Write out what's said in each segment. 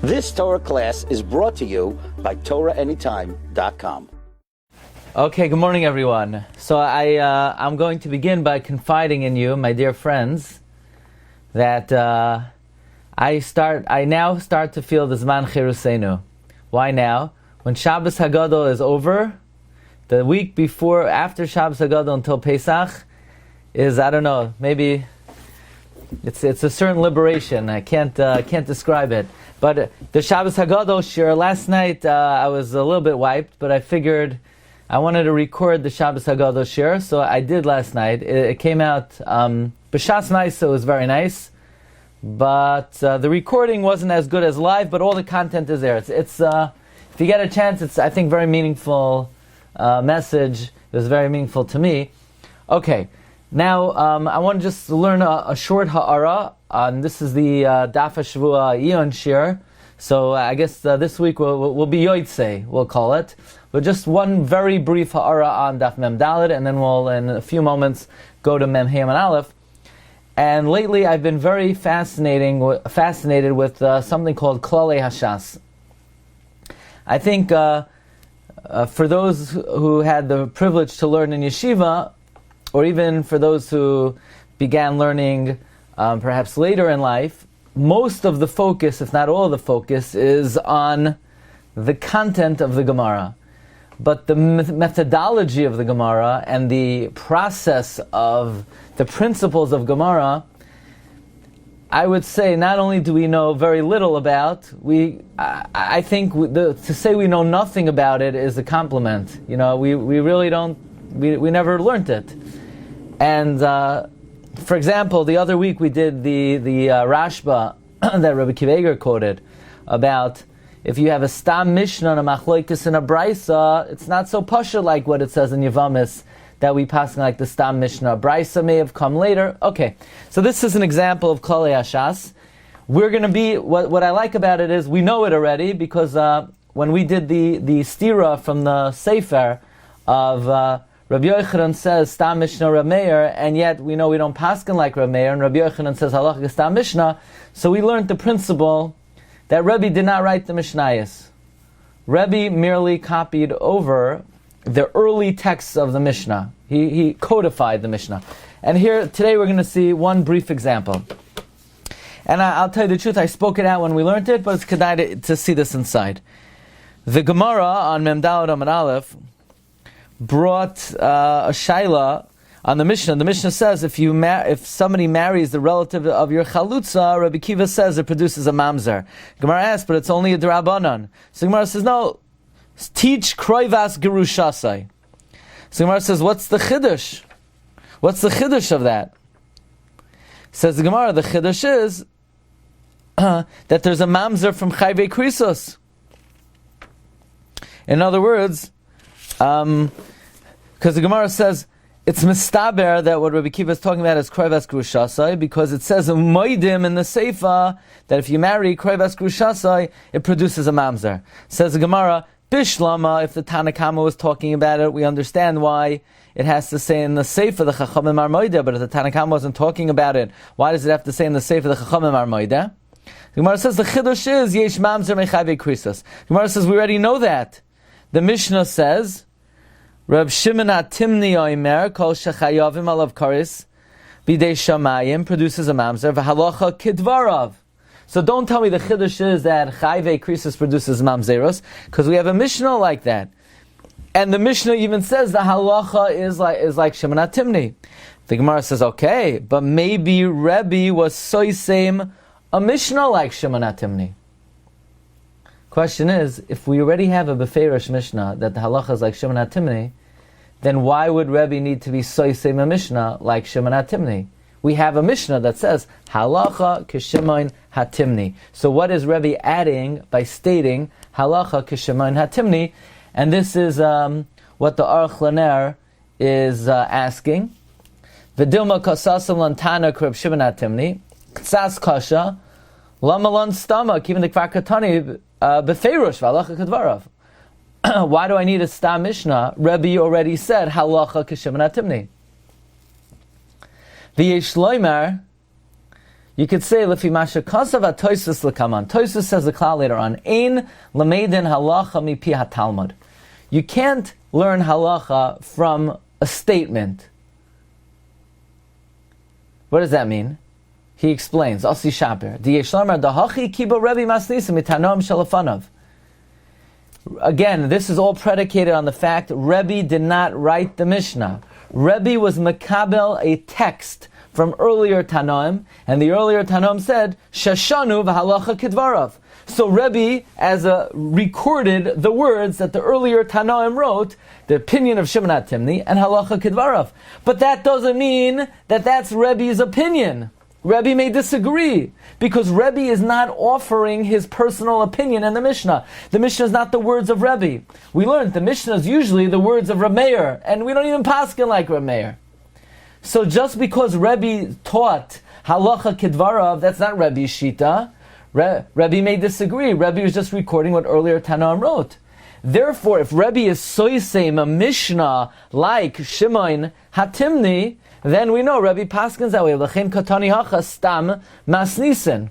This Torah class is brought to you by TorahAnytime.com. Okay, good morning, everyone. So I'm going to begin by confiding in you, my dear friends, that I now start to feel the Zman Cherusenu. Why now? When Shabbos Hagadol is over, the week before, after Shabbos Hagadol until Pesach, is, I don't know, maybe it's a certain liberation. I can't describe it. But the Shabbos Hagadol Shiur last night, I was a little bit wiped, but I figured I wanted to record the Shabbos Hagadol Shiur, so I did last night. It came out b'shas nice, so it was very nice. But the recording wasn't as good as live, but all the content is there. It's if you get a chance, it's, I think, very meaningful message. It was very meaningful to me. Okay, now I want to just learn a short ha'ara. This is the Daf Hashavua Iyun Shiur. So I guess this week will be Yotzei, we'll call it. But just one very brief ha'ara on Daf Mem Daled, and then we'll, in a few moments, go to Mem Hey and Aleph. And lately I've been very fascinated with something called Klalei Hashas. I think for those who had the privilege to learn in yeshiva, or even for those who began learning perhaps later in life, most of the focus, if not all of the focus, is on the content of the Gemara. But the methodology of the Gemara and the process of the principles of Gemara, I would say not only do we know very little about, I think to say we know nothing about it is a compliment. You know, we really don't, we never learned it. And for example, the other week we did the Rashba that Rabbi Kiveger quoted about if you have a stam Mishna and a machloikis and a Brisa, it's not so pasha like what it says in Yevamos that we pass like the stam Mishna. Brisa may have come later. Okay, so this is an example of Klalei Hashas. We're going to be, what I like about it is we know it already because when we did the stira from the Sefer of Rabbi Yochanan says stam Mishnah Reb Meir, and yet we know we don't paskin like Reb Meir, and Rabbi Yochanan says halacha stam Mishnah. So we learned the principle that Rebbi did not write the Mishnayos. Rebbi merely copied over the early texts of the Mishnah. He codified the Mishnah. And here, today we're going to see one brief example. And I'll tell you the truth, I spoke it out when we learned it, but it's kedai to see this inside. The Gemara on Mem Daled Amud Aleph brought a shaila on the Mishnah. The Mishnah says if somebody marries the relative of your chalutza, Rabbi Kiva says it produces a mamzer. Gemara asks, but it's only a drabanan. So Gemara says, no, teach kroivas gerushasai. So Gemara says, what's the chiddush? What's the chiddush of that? Says the Gemara, the chiddush is that there's a mamzer from chayvei krisos. In other words, because the Gemara says it's mistaber that what Rabbi Kiva is talking about is kroivas gerushasai, because it says in moedim in the Seifa that if you marry kroivas gerushasai, it produces a mamzer. Says the Gemara, Bishlama, if the Tanakama was talking about it, we understand why it has to say in the Seifa the Chachamim are moedeh, but if the Tanakama wasn't talking about it, why does it have to say in the Seifa the Chachamim are moedeh? The Gemara says the chiddush is yesh mamzer mechayvei krisos. The Gemara says we already know that. The Mishnah says Reb Shimon HaTimni Oimer kol shechayavim alav karis bidei shamayim produces a mamzer v'halacha kidvarav. So don't tell me the chiddush is that chayvei krisos produces mamzeros, because we have a Mishnah like that, and the Mishnah even says the halacha is like Shimon HaTimni. The Gemara says okay, but maybe Rebbi was so same a Mishnah like Shimon HaTimni. Question is, if we already have a beferish Mishnah that the halacha is like Shimon HaTimni, then why would Rebbi need to be so same a Mishnah like Shimon HaTimni? We have a Mishnah that says halacha k'Shimon HaTimni. So what is Rebbi adding by stating halacha k'Shimon HaTimni? And this is what the Aruch Laner is asking. V'dilma kasasam lantana kreb Shimon HaTimni k'tzas kasha lama lan stama kivin the kvar katani befeirush v'halacha kedvarav. Why do I need a stam Mishnah? Rebbi already said halacha k'Shimon HaTimni. V'yesh loymar, You could say, Lefi Masha Kasav Toisus Lekaman. Toisus says the klal later on, Ein Lameidin Halacha Mipi HaTalmud. You can't learn halacha from a statement. What does that mean? He explains, Asi Shaper, D'yeshlamar dahachi kibo Rebbi masnisim mitanom shalafanav. Again, this is all predicated on the fact Rebbi did not write the Mishnah. Rebbi was makabel, a text from earlier Tanoim, and the earlier Tanoim said, Shashanu v'halacha kidvarav. So Rebbi, recorded the words that the earlier Tanoim wrote, the opinion of Shimon HaTimni, and halacha kidvarav. But that doesn't mean that that's Rebbi's opinion. Rebbi may disagree, because Rebbi is not offering his personal opinion in the Mishnah. The Mishnah is not the words of Rebbi. We learned the Mishnah is usually the words of Reb Meir, and we don't even paskin like Reb Meir. So just because Rebbi taught halacha kidvarav, that's not Rebbi's shita. Rebbi may disagree. Rebbi was just recording what earlier Tanoim wrote. Therefore, if Rebbi is soisem a Mishnah like Shimon HaTimni, then we know Rebbi paskins that way. L'chein katani hacha stam masnisen.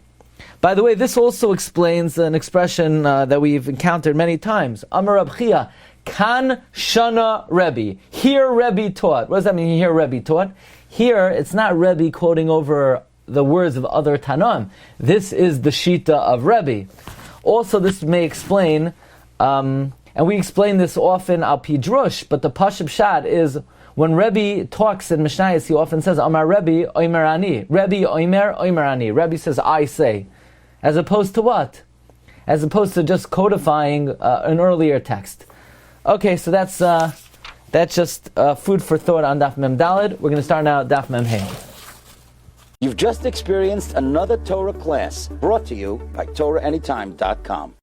By the way, this also explains an expression that we've encountered many times. Amar Rab Chia, kan shana Rebbi. Here Rebbi taught. What does that mean? Here Rebbi taught. Here, it's not Rebbi quoting over the words of other Tanoim. This is the shita of Rebbi. Also, this may explain, and we explain this often al pidrush, but the pashut pshat is, when Rebbi talks in Mishnayos, he often says, Amar Rebbi, Oimer Ani. Rebbi, Oimer, Oimer Ani. Rebbi says, I say. As opposed to what? As opposed to just codifying an earlier text. Okay, so that's just food for thought on Daf Mem Daled. We're going to start now Daf Mem Hey. You've just experienced another Torah class brought to you by TorahAnytime.com.